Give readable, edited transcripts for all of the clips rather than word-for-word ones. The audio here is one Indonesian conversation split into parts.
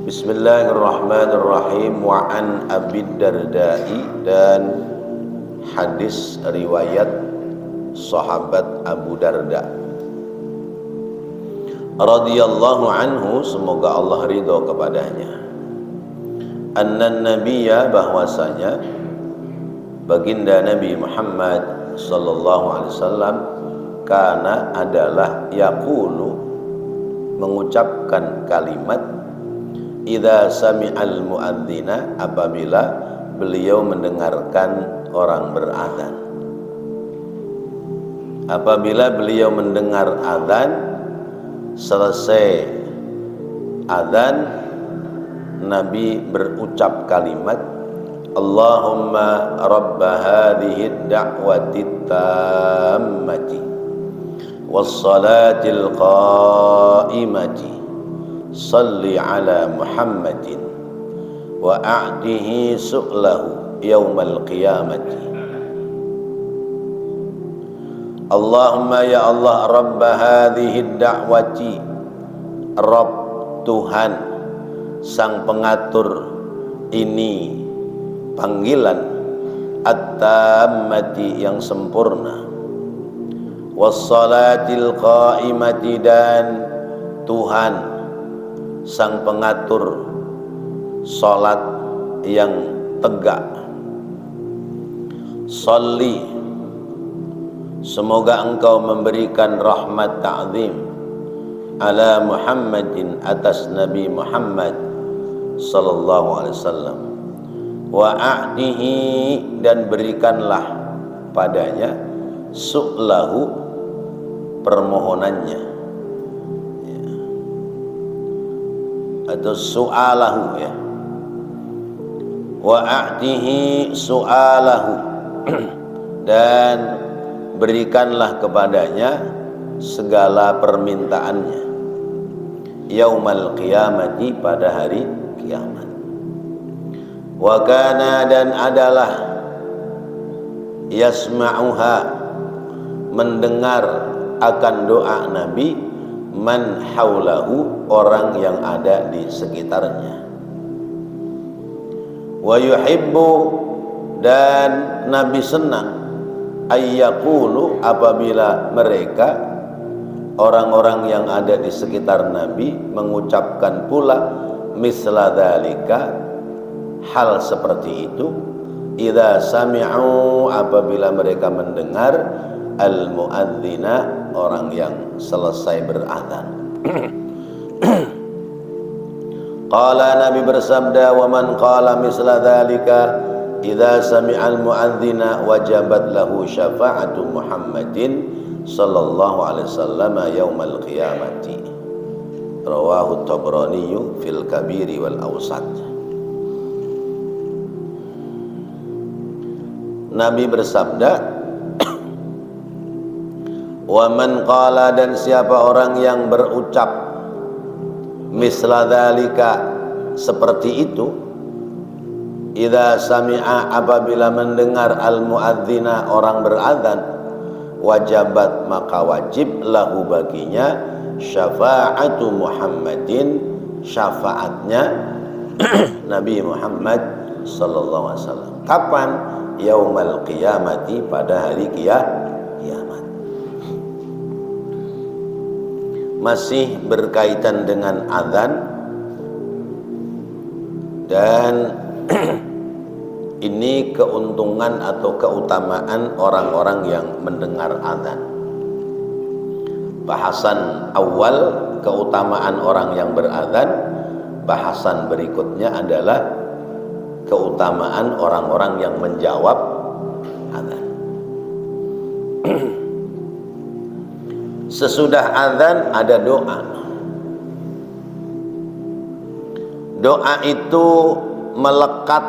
Bismillahirrahmanirrahim. Wa an Abi Darda'i, dan hadis riwayat sahabat Abu Darda radhiyallahu anhu, semoga Allah ridho kepadanya. Anna nabiyya, bahwasanya baginda Nabi Muhammad sallallahu alaihi wasallam, kana adalah yaqulu, mengucapkan kalimat, idza sami'al muadzina, apabila beliau mendengarkan orang berazan. Apabila beliau mendengar azan, selesai azan, Nabi berucap kalimat, Allahumma rabba hadhihi da'wati tammati wassalatil qaimati salli ala Muhammadin wa a'tihi su'lahu yawmal qiyamati. Allahumma ya Allah, rabba hadhihi da'wati, Rabb Tuhan, sang pengatur ini panggilan, at-tammati, yang sempurna, wassalatil qaimati, dan Tuhan sang pengatur salat yang tegak. Salli, semoga engkau memberikan rahmat ta'zim, ala Muhammadin, atas Nabi Muhammad sallallahu alaihi wasallam, wa a'tihi, dan berikanlah padanya su'lahu, permohonannya, ya, atau su'alahu, ya, wa a'tihi su'alahu, dan berikanlah kepadanya segala permintaannya, yaumal qiyamati, pada hari kiamat. Wa kana, dan adalah, yasma'uha, mendengar akan doa Nabi, man haulahu, orang yang ada di sekitarnya. Wa yuhibbu, dan Nabi senang, ayyaqulu, apabila mereka, orang-orang yang ada di sekitar Nabi, mengucapkan pula misla dzalika, hal seperti itu, idza sami'u, apabila mereka mendengar, al muadzina, orang yang selesai berazan. Qala, Nabi bersabda, wa man qala misla dzalika idza sami'al muadzina wajabat lahu syafa'atu Muhammadin sallallahu alaihi wasallam yaumal qiyamati. Rawahu Tabrani fil Kabiri wal Awsat. Nabi bersabda, wa man qala, dan siapa orang yang berucap misla dzalika, seperti itu, idza sami'a, apabila mendengar al muadzina, orang berazan, wajabat, maka wajib, lahu, baginya, syafa'atu Muhammadin, syafaatnya Nabi Muhammad sallallahu alaihi wasallam. Kapan? Yaumal qiyamati, pada hari kiamat. Masih berkaitan dengan azan, dan ini keuntungan atau keutamaan orang-orang yang mendengar azan. Bahasan awal, keutamaan orang yang berazan. Bahasan berikutnya adalah keutamaan orang-orang yang menjawab azan. Sesudah azan ada doa. Doa itu melekat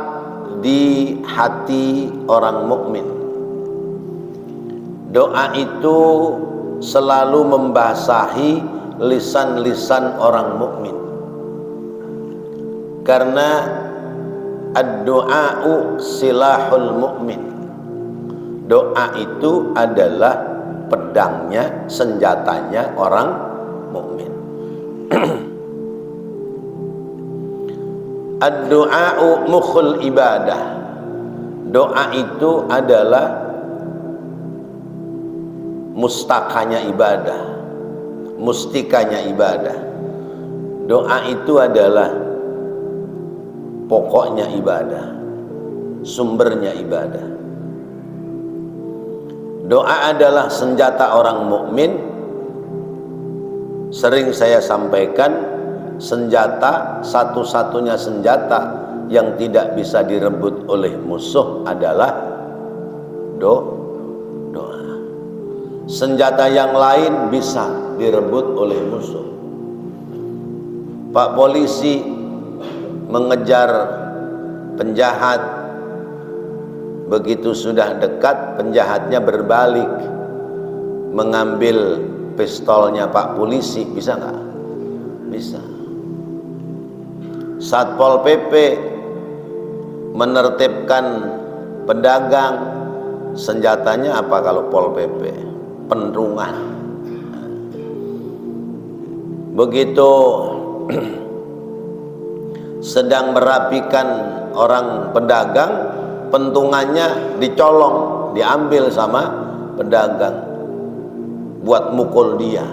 di hati orang mukmin. Doa itu selalu membasahi lisan-lisan orang mukmin. Karena ad-du'a'u silahul mu'min. Doa itu adalah pedangnya, senjatanya orang mukmin. Ad-du'a'u mukhul ibadah. Doa itu adalah mustakanya ibadah, mustikanya ibadah. Doa itu adalah pokoknya ibadah, sumbernya ibadah. Doa adalah senjata orang mukmin. Sering saya sampaikan, senjata, satu-satunya senjata yang tidak bisa direbut oleh musuh adalah doa. Senjata yang lain bisa direbut oleh musuh. Pak polisi mengejar penjahat, begitu sudah dekat penjahatnya berbalik mengambil pistolnya Pak polisi, bisa nggak? Bisa. Satpol PP menertibkan pedagang, senjatanya apa kalau Pol PP? Penrungan. Begitu sedang merapikan orang pedagang, pentungannya dicolong, diambil sama pedagang buat mukul dia.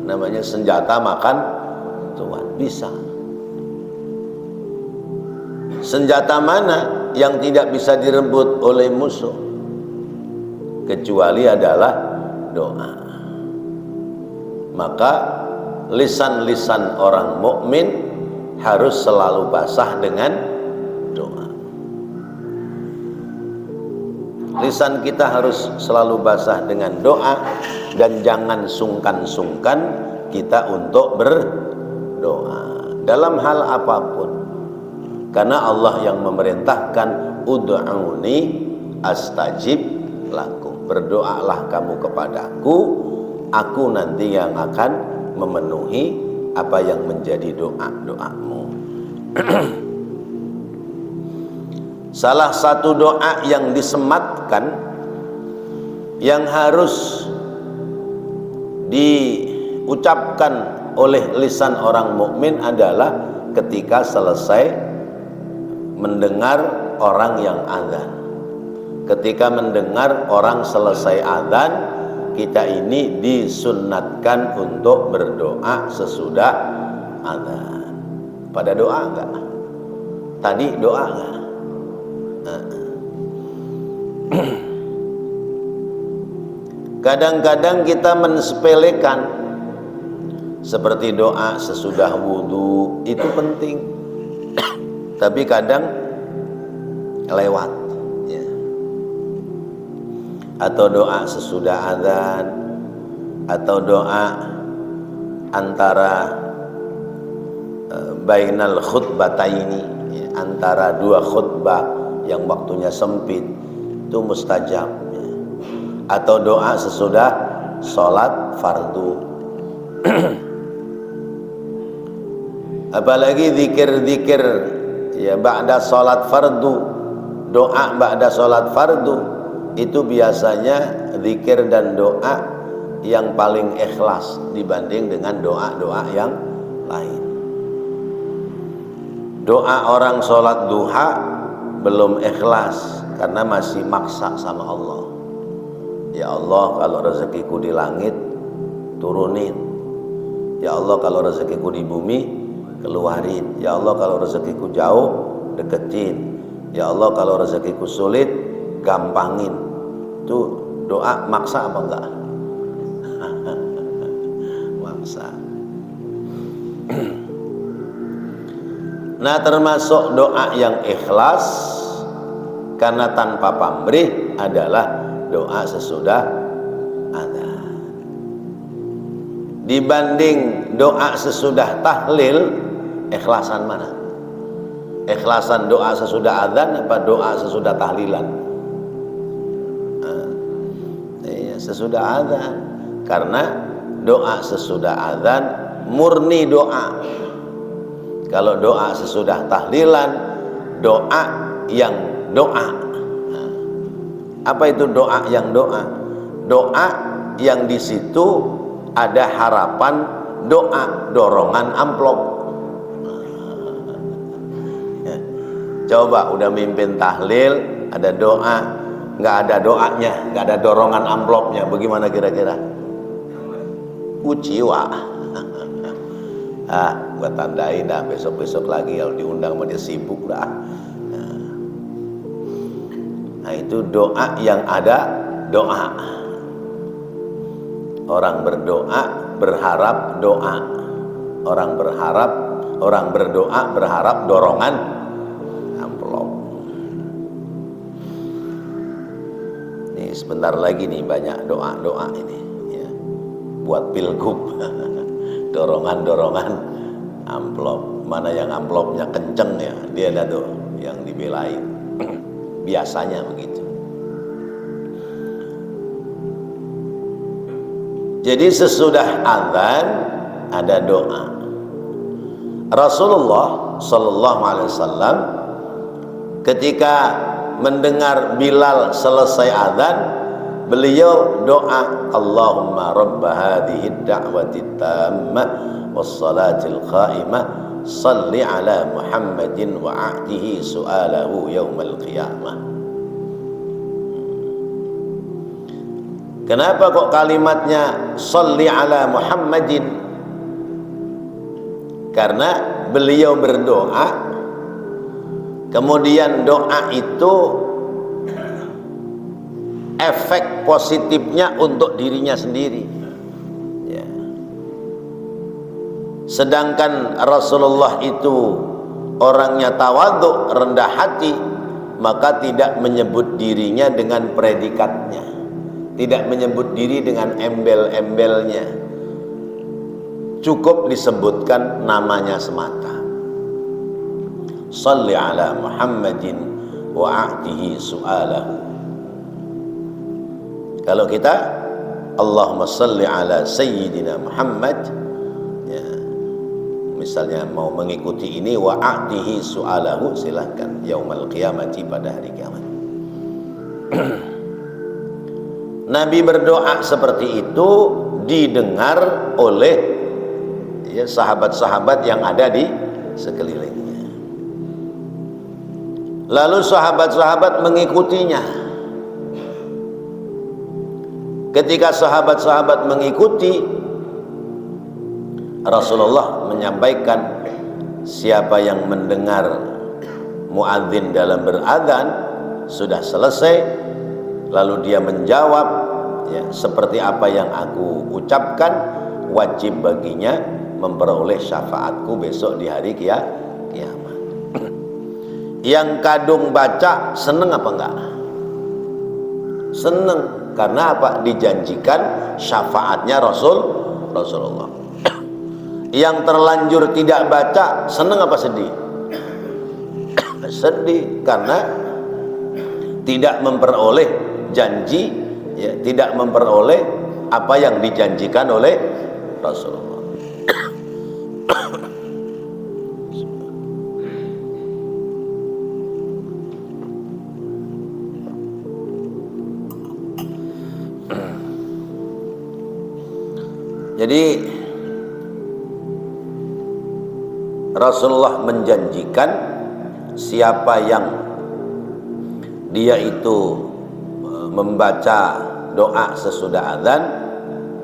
Namanya senjata makan tuan. Bisa. Senjata mana yang tidak bisa direbut oleh musuh kecuali adalah doa. Maka lisan-lisan orang mukmin harus selalu basah dengan doa. Lisan kita harus selalu basah dengan doa, dan jangan sungkan-sungkan kita untuk berdoa dalam hal apapun. Karena Allah yang memerintahkan, ud'uni astajib lakum, berdoalah kamu kepadaku, aku nanti yang akan memenuhi apa yang menjadi doa-doamu. Salah satu doa yang disematkan, yang harus diucapkan oleh lisan orang mukmin adalah ketika selesai mendengar orang yang azan. Ketika mendengar orang selesai azan, kita ini disunnatkan untuk berdoa sesudah azan. Pada doa enggak? Tadi doa enggak? Kadang-kadang kita mensepelekan, seperti doa sesudah wudhu, itu penting. Tapi kadang lewat ya. Atau doa sesudah azan, atau doa antara bainal khutbataini ya, antara dua khutbah yang waktunya sempit, itu mustajab ya. Atau doa sesudah sholat fardu. Apalagi zikir-zikir ya ba'da sholat fardu, doa ba'da sholat fardu, itu biasanya zikir dan doa yang paling ikhlas dibanding dengan doa-doa yang lain. Doa orang sholat duha belum ikhlas karena masih maksa sama Allah. Ya Allah, kalau rezekiku di langit turunin. Ya Allah, kalau rezekiku di bumi keluarin. Ya Allah, kalau rezekiku jauh deketin. Ya Allah, kalau rezekiku sulit gampangin. Itu doa maksa apa enggak? Maksa. Nah, termasuk doa yang ikhlas karena tanpa pamrih adalah doa sesudah azan. Dibanding doa sesudah tahlil, ikhlasan mana? Ikhlasan doa sesudah azan apa doa sesudah tahlilan? Sesudah azan. Karena doa sesudah azan murni doa. Kalau doa sesudah tahlilan, doa yang doa. Apa itu doa yang doa? Doa yang di situ ada harapan doa, dorongan amplop. Coba udah mimpin tahlil, ada doa, nggak ada doanya, nggak ada dorongan amplopnya, bagaimana kira-kira? Uciwa. Gua tandain dah, besok-besok lagi kalau diundang sama dia sibuk dah. Nah itu doa yang ada doa. Orang berdoa berharap doa. Orang berdoa berharap dorongan amplop. Ini sebentar lagi nih banyak doa-doa ini ya. Buat pilgub. Dorongan amplop. Mana yang amplopnya kenceng ya, dia ada tuh yang dibelain. Biasanya begitu. Jadi sesudah azan ada doa. Rasulullah sallallahu alaihi wasallam ketika mendengar Bilal selesai azan, beliau doa, Allahumma rabb hadhihi ad-da'wati tammah was-salatil qa'imah salli ala Muhammadin wa a'tihi su'alahu yaumal qiyamah. Kenapa kok kalimatnya salli ala Muhammadin? Karena beliau berdoa, kemudian doa itu efek positifnya untuk dirinya sendiri ya. Sedangkan Rasulullah itu orangnya tawadhu, rendah hati, maka tidak menyebut dirinya dengan predikatnya, tidak menyebut diri dengan embel-embelnya, cukup disebutkan namanya semata. Salli ala Muhammadin wa a'tihi su'alahu. Kalau kita Allahumma salli ala Sayyidina Muhammad ya, misalnya mau mengikuti ini, wa a'tihi su'alahu, silahkan yaumal qiyamati, pada hari kiamat. Nabi berdoa seperti itu didengar oleh ya, sahabat-sahabat yang ada di sekelilingnya. Lalu sahabat-sahabat mengikutinya. Ketika sahabat-sahabat mengikuti, Rasulullah menyampaikan, siapa yang mendengar muadzin dalam berazan sudah selesai, lalu dia menjawab ya, seperti apa yang aku ucapkan, wajib baginya memperoleh syafaatku besok di hari kiamat. Yang kadung baca seneng apa enggak? Seneng. Karena apa? Dijanjikan syafaatnya Rasulullah. Yang terlanjur tidak baca seneng apa sedih? Sedih, karena tidak memperoleh janji ya, tidak memperoleh apa yang dijanjikan oleh Rasulullah. Jadi Rasulullah menjanjikan siapa yang dia itu membaca doa sesudah azan,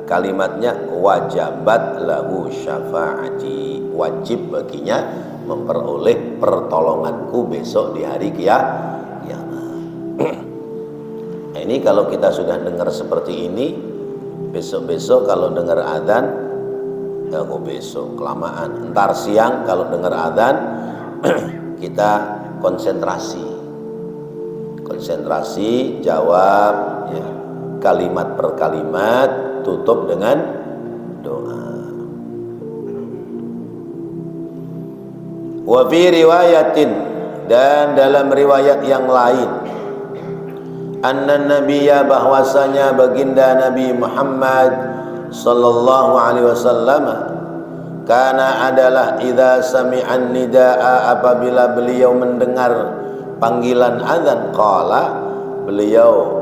kalimatnya wajabat lahu syafaati, wajib baginya memperoleh pertolonganku besok di hari kiamat. Nah, ini kalau kita sudah dengar seperti ini, besok-besok kalau dengar adzan, ya kok besok kelamaan, ntar siang kalau dengar adzan kita konsentrasi jawab ya, kalimat per kalimat, tutup dengan doa. Wa fi riwayatin, dan dalam riwayat yang lain, anna nabiyya, bahwasanya baginda Nabi Muhammad sallallahu alaihi wasallam, kana adalah idza sami'an nidaa, apabila beliau mendengar panggilan azan, qala, beliau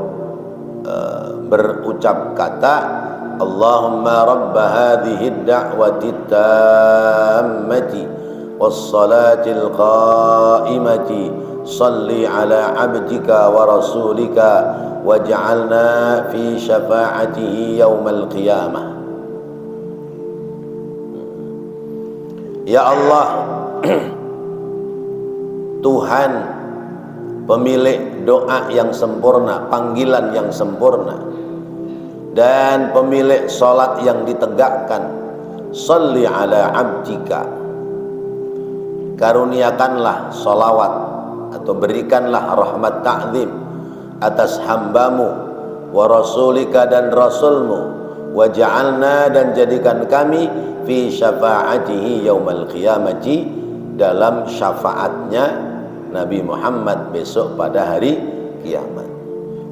berucap kata, Allahumma rabb hadhihi ad-da'wati tammati was-salatil qa'imati salli ala abdika wa rasulika waj'alna fi syafa'atihi yaumal qiyamah. Ya Allah, Tuhan pemilik doa yang sempurna, panggilan yang sempurna, dan pemilik salat yang ditegakkan. Salli ala abdika, karuniakanlah salawat atau berikanlah rahmat ta'zim atas hambamu, wa rasulika dan rasulmu, waj'alna dan jadikan kami fi syafa'atihi yaumal qiyamati, dalam syafaatnya Nabi Muhammad besok pada hari kiamat.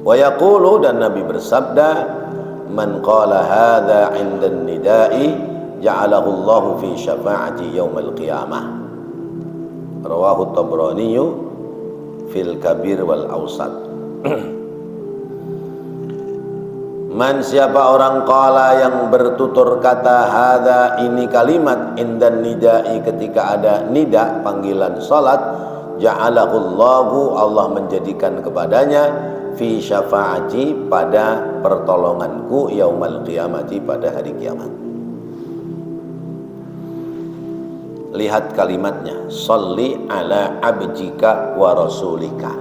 Wa yaqulu, dan Nabi bersabda, man qala hadza 'inda an-nida'i ja'alahu Allahu fi syafa'ati yaumal qiyamah. Rawahu Tabrani fil Kabir wal Awsat. Man, siapa orang qala yang bertutur kata hadza, ini kalimat, indan nida'i, ketika ada nida panggilan salat, ja'alahu Allahu, Allah menjadikan kepadanya, fi syafa'ati, pada pertolonganku, yaumal qiyamati, pada hari kiamat. Lihat kalimatnya, salli ala abdika wa rasulika.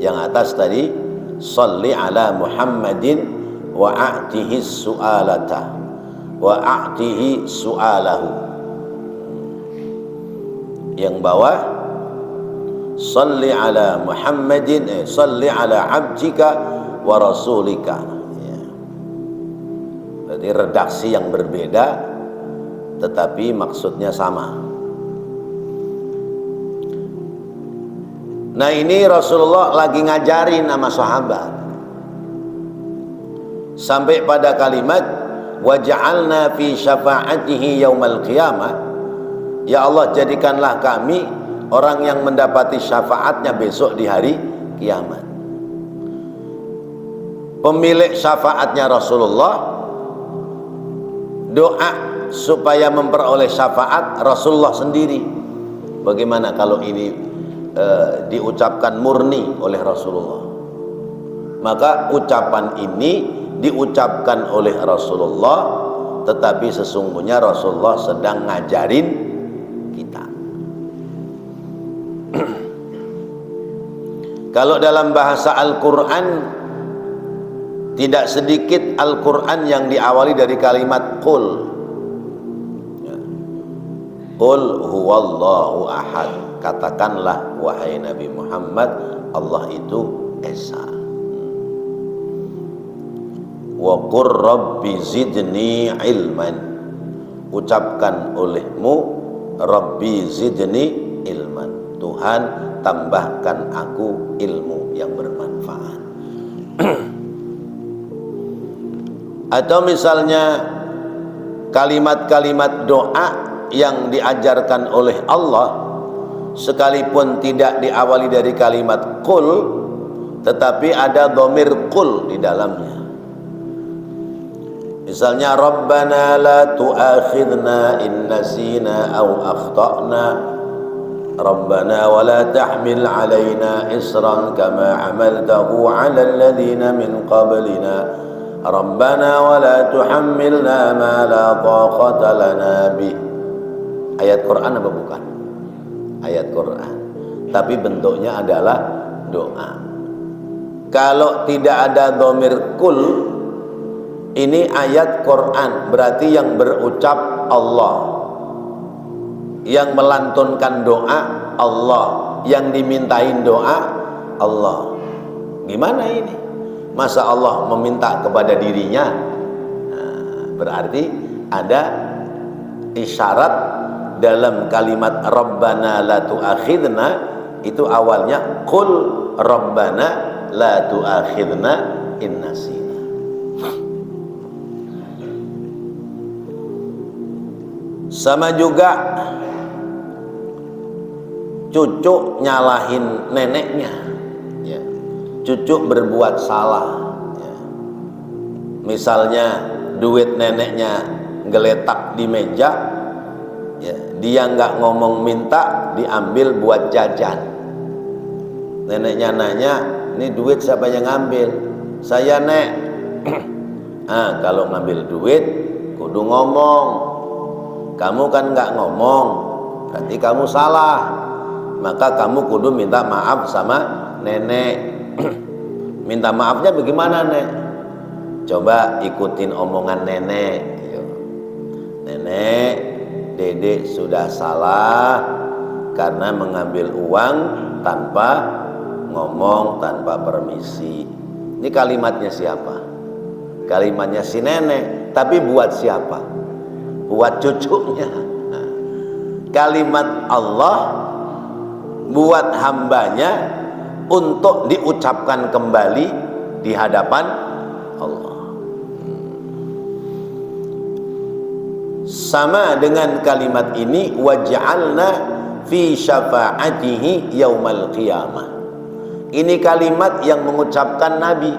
Yang atas tadi salli ala Muhammadin wa a'tihi su'alata wa a'tihi su'alahu. Yang bawah salli ala Muhammadin, salli ala abdika wa rasulika, ya. Berarti redaksi yang berbeda tetapi maksudnya sama. Nah, ini Rasulullah lagi ngajarin sama sahabat sampai pada kalimat waj'alna fi syafa'atihi yaumal qiyamah. Ya Allah, jadikanlah kami orang yang mendapati syafaatnya besok di hari kiamat. Pemilik syafaatnya Rasulullah, doa supaya memperoleh syafaat Rasulullah sendiri. Bagaimana kalau ini diucapkan murni oleh Rasulullah? Maka ucapan ini diucapkan oleh Rasulullah, tetapi sesungguhnya Rasulullah sedang ngajarin kita. Kalau dalam bahasa Al-Quran, tidak sedikit Al-Quran yang diawali dari kalimat qul. Qul huwallahu ahad, katakanlah wahai Nabi Muhammad, Allah itu Esa. Wa qur rabbi zidni ilman, ucapkan olehmu Rabbi zidni ilman, Tuhan tambahkan aku ilmu yang bermanfaat. Atau misalnya kalimat-kalimat doa yang diajarkan oleh Allah, sekalipun tidak diawali dari kalimat qul, tetapi ada dhamir qul di dalamnya. Misalnya Rabbana la tu'akhidna in nasina aw akhtana, Rabbana wa la tahmil alaina isran kama amaltahu ala alladhina min qablina, Rabbana wa la tuhammilna ma la taqata lana bih. Ayat Quran apa bukan? Ayat Quran, tapi bentuknya adalah doa. Kalau tidak ada dhamir kul, ini ayat Quran, berarti yang berucap Allah, yang melantunkan doa Allah, yang dimintain doa Allah. Gimana ini? Masa Allah meminta kepada dirinya? Nah, berarti ada isyarat dalam kalimat Rabbana la tu'akhidna, itu awalnya qul Rabbana la tu'akhidna in nasina. Sama juga cucu nyalahin neneknya, ya. Cucu berbuat salah, ya. Misalnya duit neneknya geletak di meja, ya, dia nggak ngomong minta, diambil buat jajan. Neneknya nanya, ini duit siapa yang ngambil? Saya, Nek. Kalau ngambil duit kudu ngomong. Kamu kan nggak ngomong, berarti kamu salah. Maka kamu kudu minta maaf sama nenek. Minta maafnya bagaimana, Nek? Coba ikutin omongan nenek. Nenek, Dedek sudah salah karena mengambil uang tanpa ngomong, tanpa permisi. Ini kalimatnya siapa? Kalimatnya si nenek, tapi buat siapa? Buat cucunya. Kalimat Allah buat hambanya untuk diucapkan kembali di hadapan Allah. Sama dengan kalimat ini, waj'alna fi syafa'atihi yaumal qiyamah. Ini kalimat yang mengucapkan Nabi.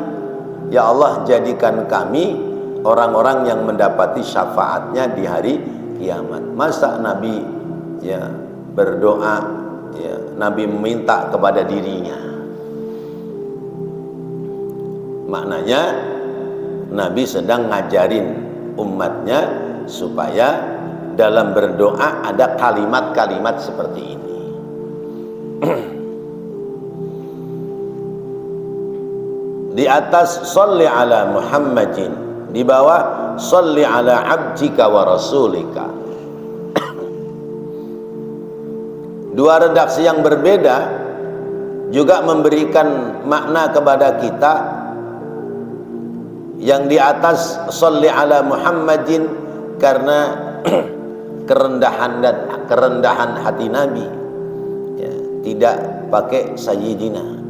Ya Allah, jadikan kami orang-orang yang mendapati syafaatnya di hari kiamat. Masa Nabi berdoa, Nabi meminta kepada dirinya. Maknanya Nabi sedang ngajarin umatnya supaya dalam berdoa ada kalimat-kalimat seperti ini. Di atas sholli ala Muhammadin, di bawah sholli ala abdika wa rasulika. Dua redaksi yang berbeda juga memberikan makna kepada kita. Yang di atas sholli ala Muhammadin karena kerendahan hati Nabi, tidak pakai sayyidina.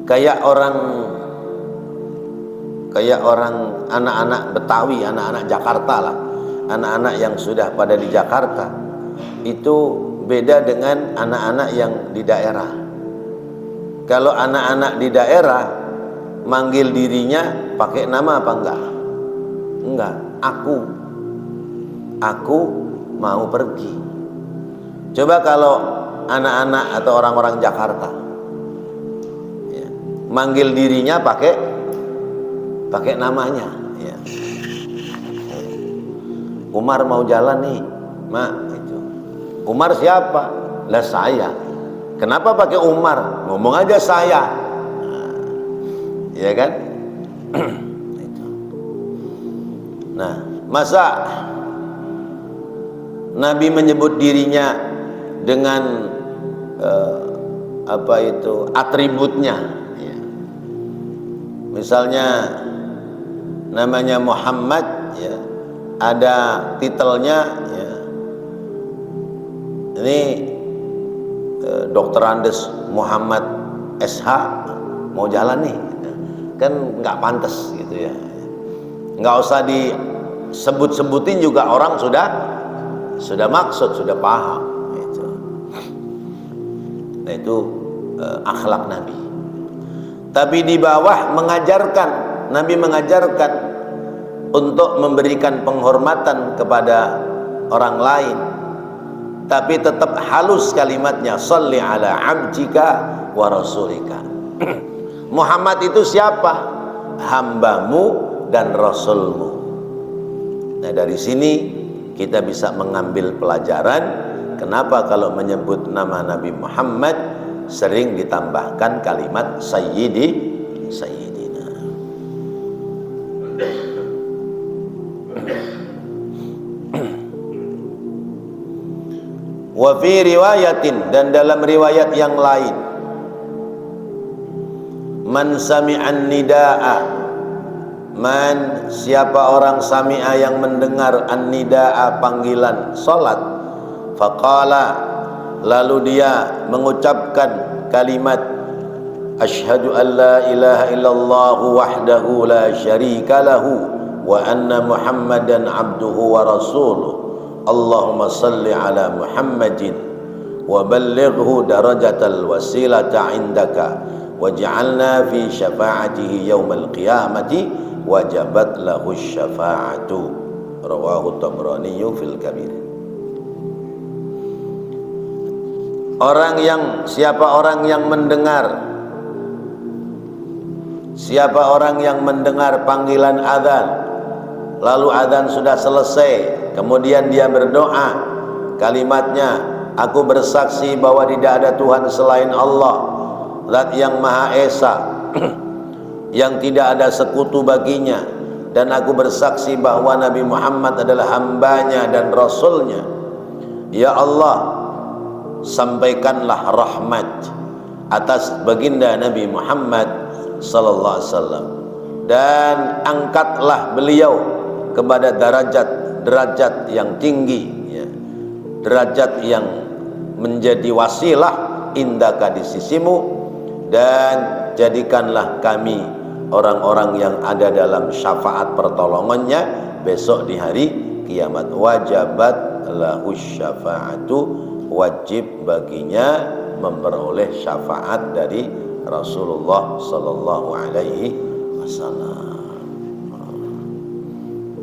Kayak orang anak-anak Betawi, anak-anak Jakarta lah, anak-anak yang sudah pada di Jakarta itu beda dengan anak-anak yang di daerah. Kalau anak-anak di daerah manggil dirinya pakai nama apa enggak? Enggak, aku mau pergi. Coba kalau anak-anak atau orang-orang Jakarta manggil dirinya pakai namanya, Umar mau jalan nih, Mak, itu. Umar siapa? Lah saya. Kenapa pakai Umar? Ngomong aja saya. Ya kan? Nah, masa Nabi menyebut dirinya dengan atributnya, misalnya namanya Muhammad, ada titelnya, ini Dr. Andes Muhammad SH mau jalan nih, kan nggak pantas gitu ya. Nggak usah disebut-sebutin juga orang sudah maksud, sudah paham gitu. Nah itu akhlak Nabi. Tapi di bawah Nabi mengajarkan untuk memberikan penghormatan kepada orang lain, tapi tetap halus kalimatnya, sholli ala abdika wa rasulika. Muhammad itu siapa? Hambamu dan rasulmu. Nah, dari sini kita bisa mengambil pelajaran kenapa kalau menyebut nama Nabi Muhammad sering ditambahkan kalimat sayyidina. Wa fi riwayatin, dan dalam riwayat yang lain, man sami'an nida'a, man siapa orang sami'a yang mendengar an-nida'a panggilan salat, faqala lalu dia mengucapkan kalimat asyhadu an la ilaha illallah wahdahu la syarika lahu wa anna muhammadan abduhu wa rasuluh Allahumma salli ala Muhammadin wa ballighhu darajatal wasilata indaka waj'alna fi syafa'atihi yaumal qiyamati wajabat lahu syafa'atu. Rawahu Tabrani fil Kabir. Siapa orang yang mendengar panggilan azan, lalu azan sudah selesai, kemudian dia berdoa, kalimatnya, aku bersaksi bahwa tidak ada Tuhan selain Allah, Zat yang Maha Esa, yang tidak ada sekutu baginya, dan aku bersaksi bahwa Nabi Muhammad adalah hambanya dan rasulnya. Ya Allah, sampaikanlah rahmat atas baginda Nabi Muhammad sallallahu alaihi wasallam, dan angkatlah beliau kepada derajat yang tinggi, ya, derajat yang menjadi wasilah indaka di sisimu, dan jadikanlah kami orang-orang yang ada dalam syafaat pertolongannya besok di hari kiamat. Wajabat lahu syafa'atu, wajib baginya memperoleh syafaat dari Rasulullah sallallahu alaihi wasallam.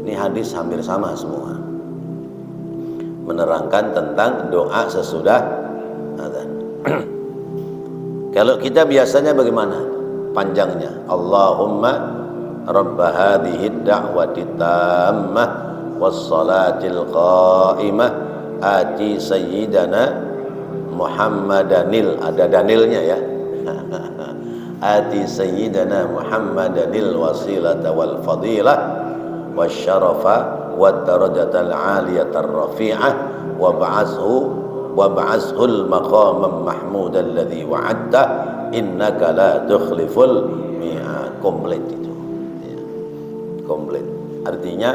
Ini hadis hampir sama semua, menerangkan tentang doa sesudah azan. Kalau kita biasanya bagaimana panjangnya? Allahumma rabba hadhihi da'wati tammah wassalatil qa'imah ati sayyidana Muhammadanil, ada danilnya ya, ati sayyidana Muhammadanil wasilata wal fadilah wasyarafa wad darajatal aliyatar rafi'ah wab'ashul maqamam mahmud alladhi wa'adta innaka la tukhliful mi'ad. Komplit itu ya, komplit, artinya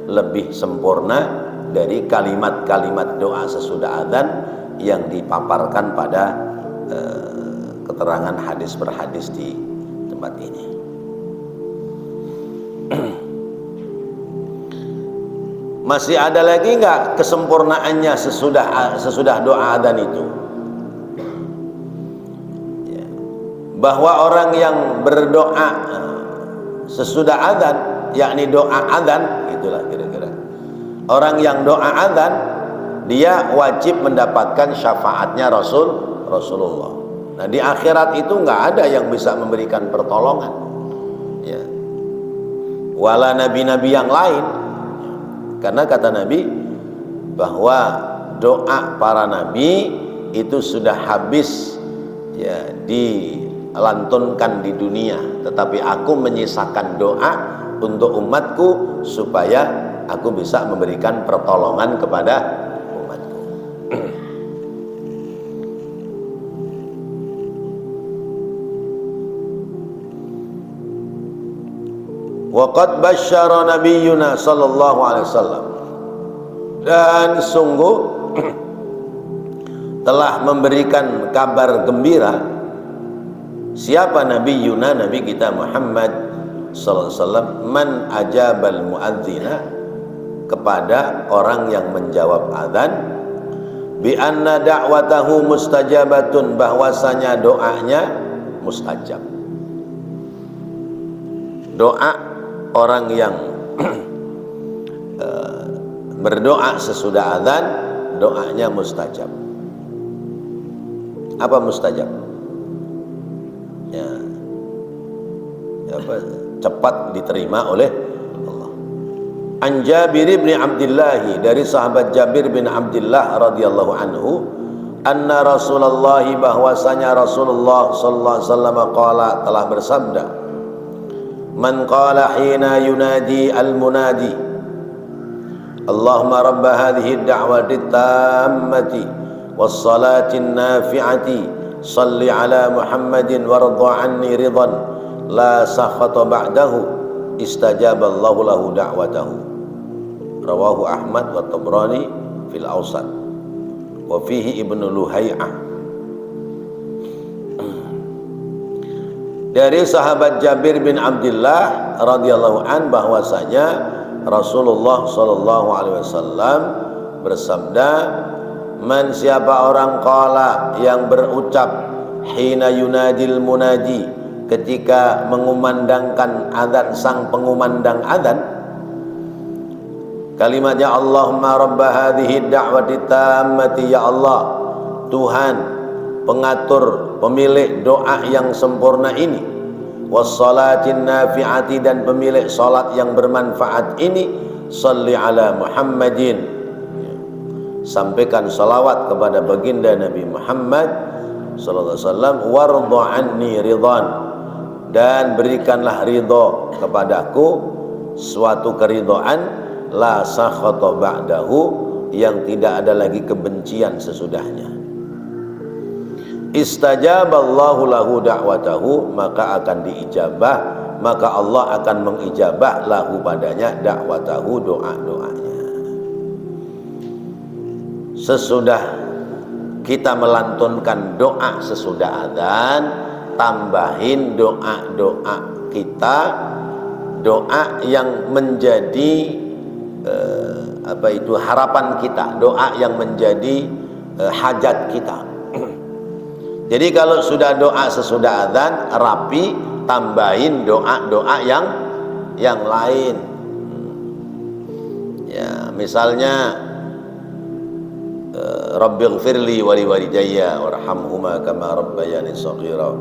lebih sempurna dari kalimat-kalimat doa sesudah azan yang dipaparkan pada keterangan hadis per hadis di tempat ini. Masih ada lagi nggak kesempurnaannya sesudah doa adzan itu? Ya. Bahwa orang yang berdoa sesudah adzan, yakni doa adzan, itulah kira-kira. Orang yang doa adzan, dia wajib mendapatkan syafaatnya Rasulullah. Nah, di akhirat itu nggak ada yang bisa memberikan pertolongan. Ya. Wala nabi-nabi yang lain. Karena kata Nabi bahwa doa para nabi itu sudah habis ya dilantunkan di dunia, tetapi aku menyisakan doa untuk umatku supaya aku bisa memberikan pertolongan kepada umatku. Waqad basyara nabiyyuna sallallahu alaihi wasallam, dan sungguh telah memberikan kabar gembira siapa nabiyyuna, nabi kita Muhammad sallallahu alaihi wasallam, man ajabal muadzina, kepada orang yang menjawab azan, bi anna da'watahu mustajabatun, bahwasanya doanya mustajab. Doa orang yang berdoa sesudah azan, doanya mustajab. Apa mustajab? Ya, apa, cepat diterima oleh Allah. An Jabir bin Abdullah, dari sahabat Jabir bin Abdullah radhiyallahu anhu, anna Rasulullah, bahwasanya Rasulullah sallallahu alaihi wasallam qala, telah bersabda, man qala hina yunadi al-munadi Allahumma rabba hadhihi ad-da'wati tammati was-salati an-nafi'ati salli ala Muhammadin warḍa anni ridan la sakhata ba'dahu istajaba Allahu lahu da'watahu. Rawahu Ahmad wa Tabrani fil Awsat wa fihi Ibnu Luhai'ah. Dari sahabat Jabir bin Abdullah radhiyallahu an, bahwasanya Rasulullah sallallahu alaihi wasallam bersabda, man, siapa orang qala, yang berucap, hina yunadil munadi, ketika mengumandangkan azan sang pengumandang azan, kalimatnya Allahumma rabba hadhihi da'wati tammati, ya Allah Tuhan pengatur, pemilik doa yang sempurna ini, wassalatin nafi'ati, dan pemilik salat yang bermanfaat ini, salli ala Muhammadin, sampaikan salawat kepada baginda Nabi Muhammad sallallahu alaihi wasallam, warda anni ridhan, dan berikanlah ridho kepadaku suatu keridhaan, la sakhata ba'dahu, yang tidak ada lagi kebencian sesudahnya. Istajaballahu lahu da'watahu, maka akan diijabah, maka Allah akan mengijabah lahu padanya da'watahu, doa-doanya. Sesudah kita melantunkan doa sesudah adzan, tambahin doa-doa kita, doa yang menjadi harapan kita, doa yang menjadi hajat kita. Jadi kalau sudah doa sesudah adzan rapi, tambahin doa-doa yang lain. Ya, misalnya Rabbighfirli wa liwalidayya warhamhuma kama rabbayani shaghira.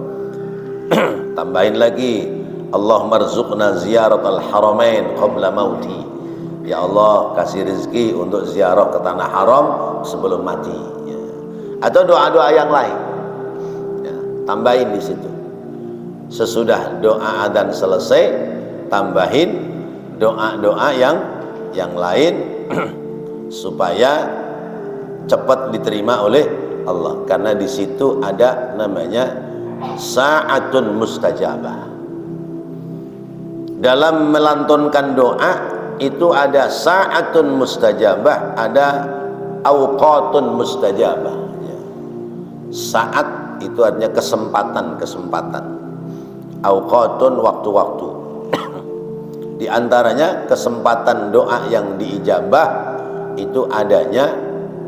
Tambahin lagi, Allahumma rzuqna ziyaratal haramain qabla mauti. Ya Allah, kasih rezeki untuk ziarah ke tanah haram sebelum mati. Ya. Atau doa-doa yang lain. Ya, tambahin di situ. Sesudah doa adzan selesai, tambahin doa-doa yang lain supaya cepat diterima oleh Allah, karena di situ ada namanya sa'atun mustajabah. Dalam melantunkan doa itu ada sa'atun mustajabah, ada awqatun mustajabah. Saat itu artinya kesempatan. Awqatun, waktu-waktu. Di antaranya kesempatan doa yang diijabah itu adanya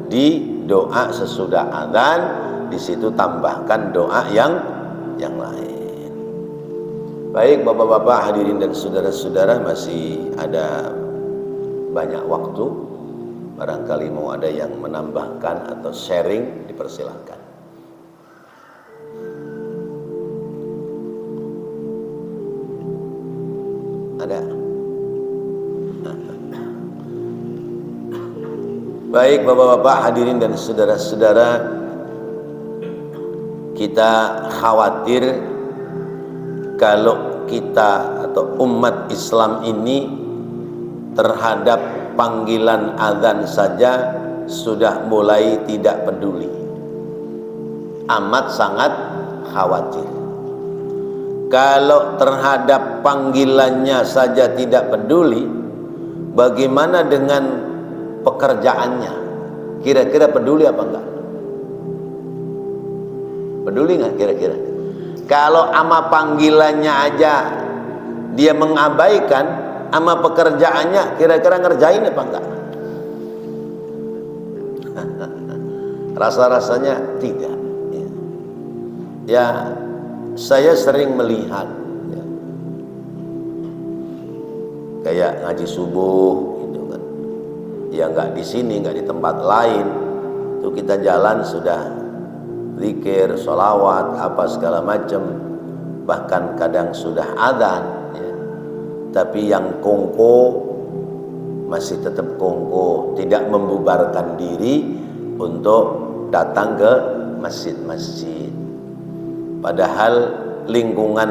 di doa sesudah adzan. Di situ tambahkan doa yang lain. Baik bapak-bapak hadirin dan saudara-saudara, masih ada banyak waktu. Barangkali mau ada yang menambahkan atau sharing, dipersilakan. Ada? Baik bapak-bapak hadirin dan saudara-saudara, kita khawatir kalau kita atau umat Islam ini terhadap panggilan azan saja sudah mulai tidak peduli. Amat sangat khawatir. Kalau terhadap panggilannya saja tidak peduli, bagaimana dengan pekerjaannya? Kira-kira peduli apa enggak? Peduli enggak kira-kira? Kalau ama panggilannya aja dia mengabaikan, ama pekerjaannya kira-kira ngerjain apa enggak? Rasa-rasanya tidak. Ya, saya sering melihat ya, kayak ngaji subuh gitu kan. Ya enggak di sini, enggak di tempat lain. Itu kita jalan sudah zikir, sholawat, apa segala macam, bahkan kadang sudah adzan ya. Tapi yang kongko masih tetap kongko, tidak membubarkan diri untuk datang ke masjid-masjid. Padahal lingkungan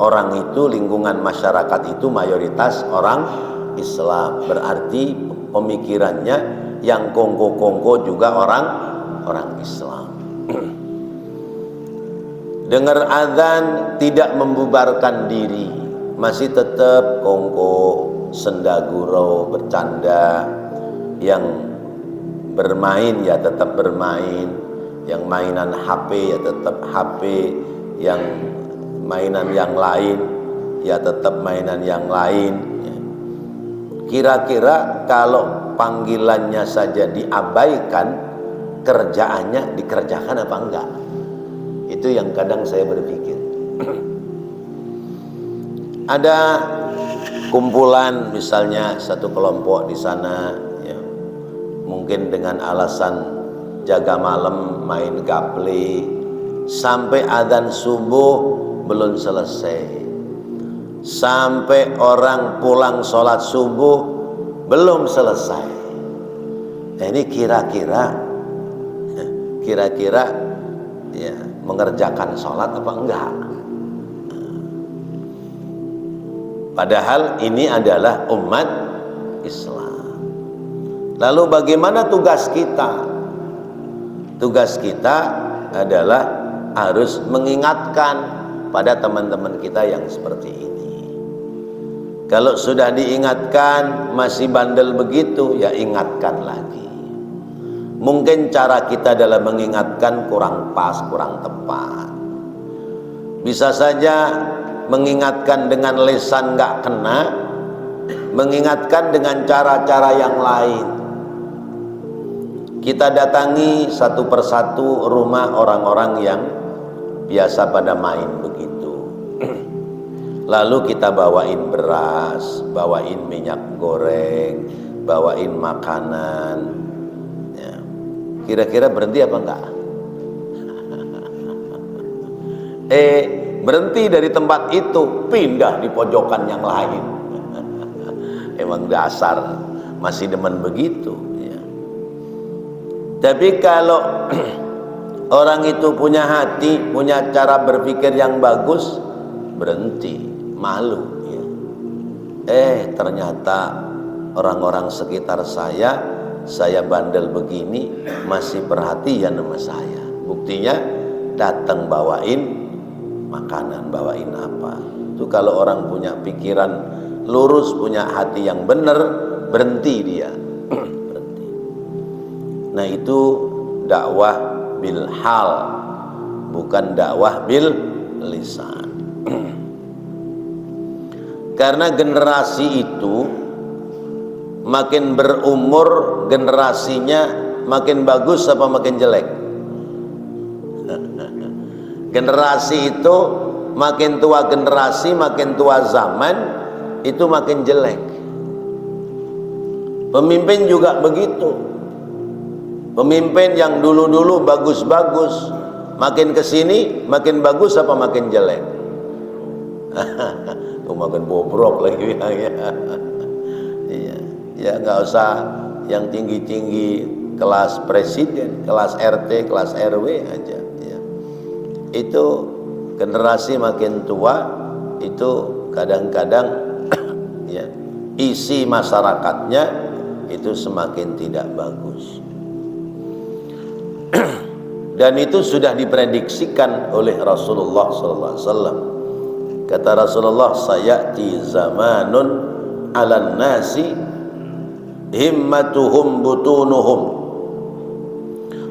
orang itu, lingkungan masyarakat itu mayoritas orang Islam, berarti pemikirannya yang kongko-kongko juga orang Islam. Dengar azan tidak membubarkan diri, masih tetap kongko, sendagurau, bercanda. Yang bermain ya tetap bermain, yang mainan HP ya tetap HP, yang mainan yang lain ya tetap mainan yang lain. Kira-kira kalau panggilannya saja diabaikan, kerjaannya dikerjakan apa enggak? Itu yang kadang saya berpikir. Ada kumpulan misalnya satu kelompok di sana ya, mungkin dengan alasan jaga malam main gaple sampai adzan subuh belum selesai, sampai orang pulang sholat subuh belum selesai. Nah, ini kira-kira ya mengerjakan sholat apa enggak? Padahal ini adalah umat Islam. Lalu bagaimana tugas kita? Tugas kita adalah harus mengingatkan pada teman-teman kita yang seperti ini. Kalau sudah diingatkan masih bandel begitu, ya ingatkan lagi. Mungkin cara kita dalam mengingatkan kurang pas, kurang tepat. Bisa saja mengingatkan dengan lisan nggak kena, mengingatkan dengan cara-cara yang lain. Kita datangi satu persatu rumah orang-orang yang biasa pada main begitu. Lalu kita bawain beras, bawain minyak goreng, bawain makanan. Ya. Kira-kira berhenti apa enggak? Berhenti dari tempat itu, pindah di pojokan yang lain. Emang dasar masih demen begitu ya. Tapi kalau orang itu punya hati, punya cara berpikir yang bagus, berhenti, malu ya. Ternyata orang-orang sekitar saya bandel begini masih perhatian sama saya. Buktinya datang bawain makanan, bawain apa. Itu kalau orang punya pikiran lurus, punya hati yang benar, berhenti dia. Berhenti. Nah, itu dakwah bil hal, bukan dakwah bil lisan. Karena generasi itu makin berumur, generasinya makin bagus apa makin jelek? Generasi itu makin tua generasi, makin tua zaman, itu makin jelek. Pemimpin juga begitu. Pemimpin yang dulu-dulu bagus-bagus, makin kesini makin bagus apa makin jelek? Tuh makin bobrok lagi bilangnya. Iya, ya nggak usah yang tinggi-tinggi kelas presiden, kelas RT, kelas RW aja. Ya. Itu generasi makin tua itu kadang-kadang ya isi masyarakatnya itu semakin tidak bagus. Dan itu sudah diprediksikan oleh Rasulullah SAW. Kata Rasulullah, sayati zamanun 'alan nasi himmatuhum butunuhum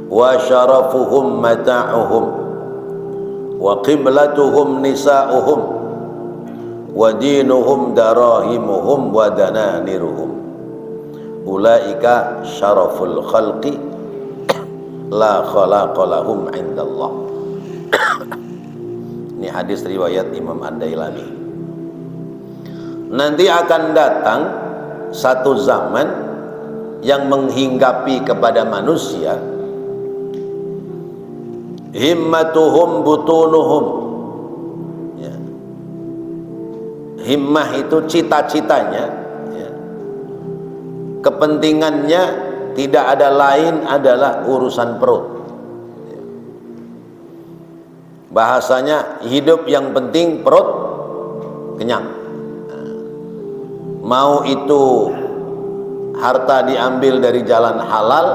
wa syarafuhum mata'uhum wa qiblatuhum nisa'uhum wa dinuhum darahimuhum wa dananiruhum ulaika syaraful khalqi la khalaqa lahum indallah. Ini hadis riwayat Imam Ad-Dailami. Nanti akan datang satu zaman yang menghinggapi kepada manusia himmatuhum butunuhum ya. Himmah itu cita-citanya ya. Kepentingannya tidak ada lain adalah urusan perut ya. Bahasanya hidup yang penting perut kenyang. Mau itu harta diambil dari jalan halal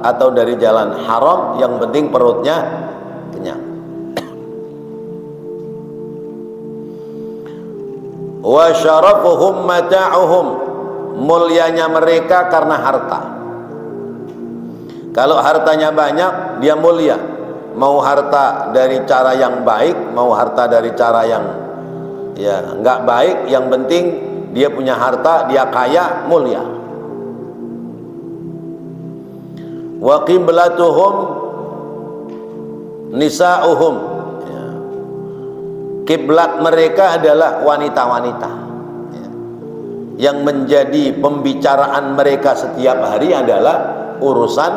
atau dari jalan haram, yang penting perutnya kenyang. Wa syarafuhum mata'uhum, mulianya mereka karena harta. Kalau hartanya banyak, dia mulia. Mau harta dari cara yang baik, mau harta dari cara yang ya enggak baik, yang penting dia punya harta, dia kaya, mulia. Wa qiblatuhum nisa'uhum ya. Kiblat mereka adalah wanita-wanita ya. Yang menjadi pembicaraan mereka setiap hari adalah urusan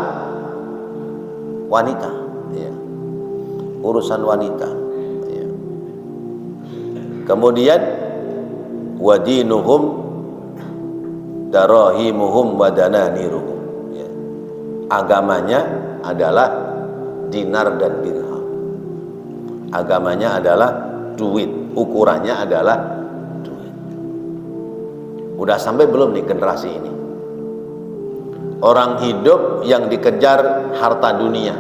wanita ya. urusan wanita. Ya. Kemudian wadinuhum darahimuhum wadananiruhum. Ya. Agamanya adalah dinar dan dirham. Agamanya adalah duit, ukurannya adalah duit. Udah sampai belum nih generasi ini? Orang hidup yang dikejar harta dunia,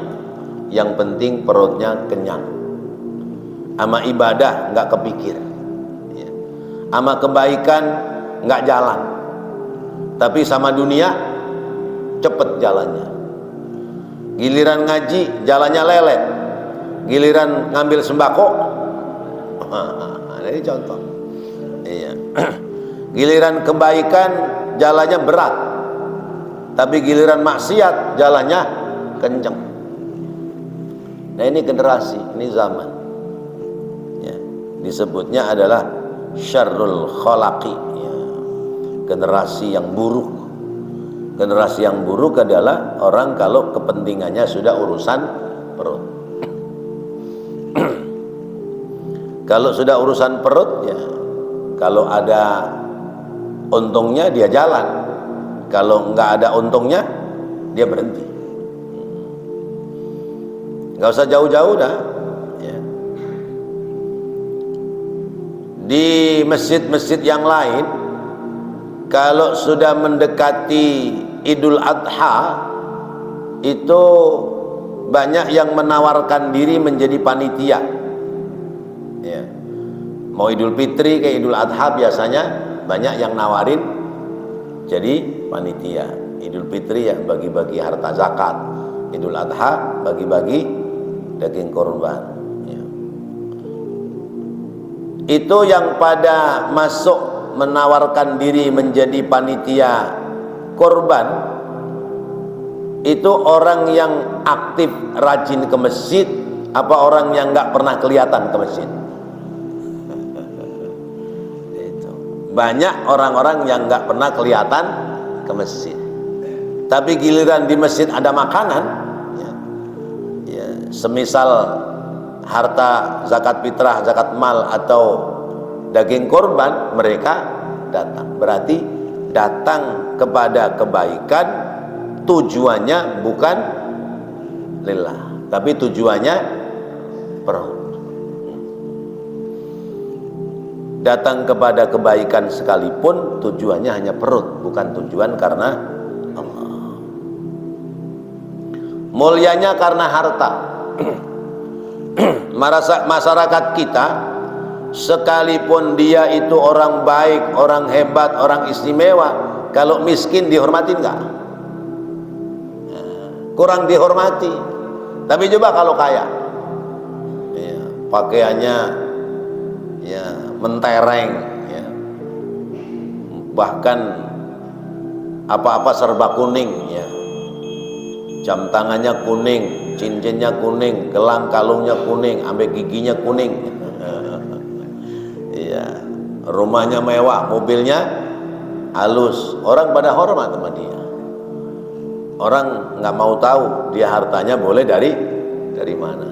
yang penting perutnya kenyang. Ama ibadah nggak kepikir, ya. Ama kebaikan nggak jalan. Tapi sama dunia cepet jalannya. Giliran ngaji jalannya lelet, giliran ngambil sembako, ini contoh. Iya. Giliran kebaikan jalannya berat, tapi giliran maksiat jalannya kenceng. Nah ini generasi, ini zaman. Ya, disebutnya adalah syarrul khalaqi, ya. Generasi yang buruk. Generasi yang buruk adalah orang kalau kepentingannya sudah urusan perut. Kalau sudah urusan perut, ya, kalau ada untungnya dia jalan, kalau nggak ada untungnya dia berhenti. Nggak usah jauh-jauh dah, ya. Di masjid-masjid yang lain, kalau sudah mendekati Idul Adha, itu banyak yang menawarkan diri menjadi panitia. Ya. Mau Idul Fitri kayak Idul Adha biasanya banyak yang nawarin jadi panitia. Idul Fitri ya bagi-bagi harta zakat, Idul Adha bagi-bagi daging korban. Ya. Itu yang pada masuk menawarkan diri menjadi panitia korban, itu orang yang aktif rajin ke masjid apa orang yang nggak pernah kelihatan ke masjid? Itu. Banyak orang-orang yang nggak pernah kelihatan ke masjid, tapi giliran di masjid ada makanan, ya, ya, semisal harta zakat fitrah, zakat mal atau daging korban, mereka datang. Berarti datang kepada kebaikan tujuannya bukan lillah, tapi tujuannya perut. Datang kepada kebaikan sekalipun tujuannya hanya perut, bukan tujuan karena Allah. Mulianya karena harta. Masyarakat kita, sekalipun dia itu orang baik, orang hebat, orang istimewa, kalau miskin dihormati enggak? Kurang dihormati. Tapi coba kalau kaya, ya, pakaiannya ya mentereng, ya, bahkan apa-apa serba kuning, ya, jam tangannya kuning, cincinnya kuning, gelang kalungnya kuning, ambek giginya kuning. Ya, rumahnya mewah, mobilnya halus, orang pada hormat sama dia. Orang nggak mau tahu dia hartanya boleh dari mana.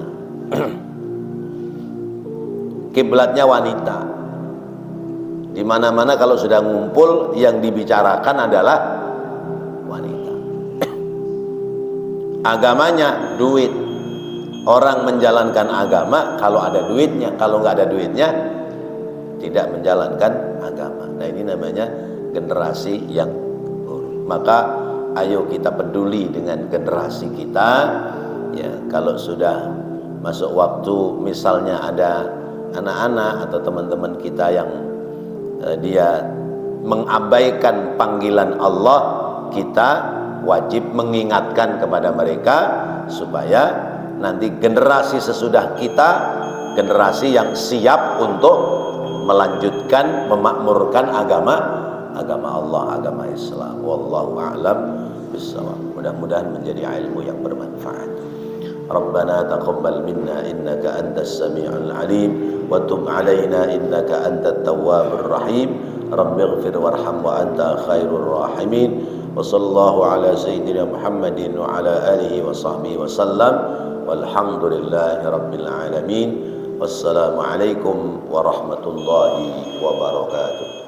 Kiblatnya wanita. Di mana-mana kalau sudah ngumpul yang dibicarakan adalah wanita. Agamanya duit. Orang menjalankan agama kalau ada duitnya, kalau nggak ada duitnya tidak menjalankan agama. Nah ini namanya generasi yang buruk. Maka ayo kita peduli dengan generasi kita, ya. Kalau sudah masuk waktu, misalnya ada anak-anak atau teman-teman kita yang dia mengabaikan panggilan Allah, kita wajib mengingatkan kepada mereka supaya nanti generasi sesudah kita generasi yang siap untuk melanjutkan, memakmurkan agama Allah, agama Islam. Wallahu a'lam bishawab. Mudah-mudahan menjadi ilmu yang bermanfaat. Rabbana taqabbal minna innaka antas samiul alim wa tub alaina innaka antat tawwabur rahim. rabbighfir warham wa anta khairur rahimin. Wa sallallahu ala sayyidina Muhammadin wa ala alihi wa sahbihi wa sallam. Walhamdulillahi rabbil alamin. Wassalamualaikum warahmatullahi wabarakatuh.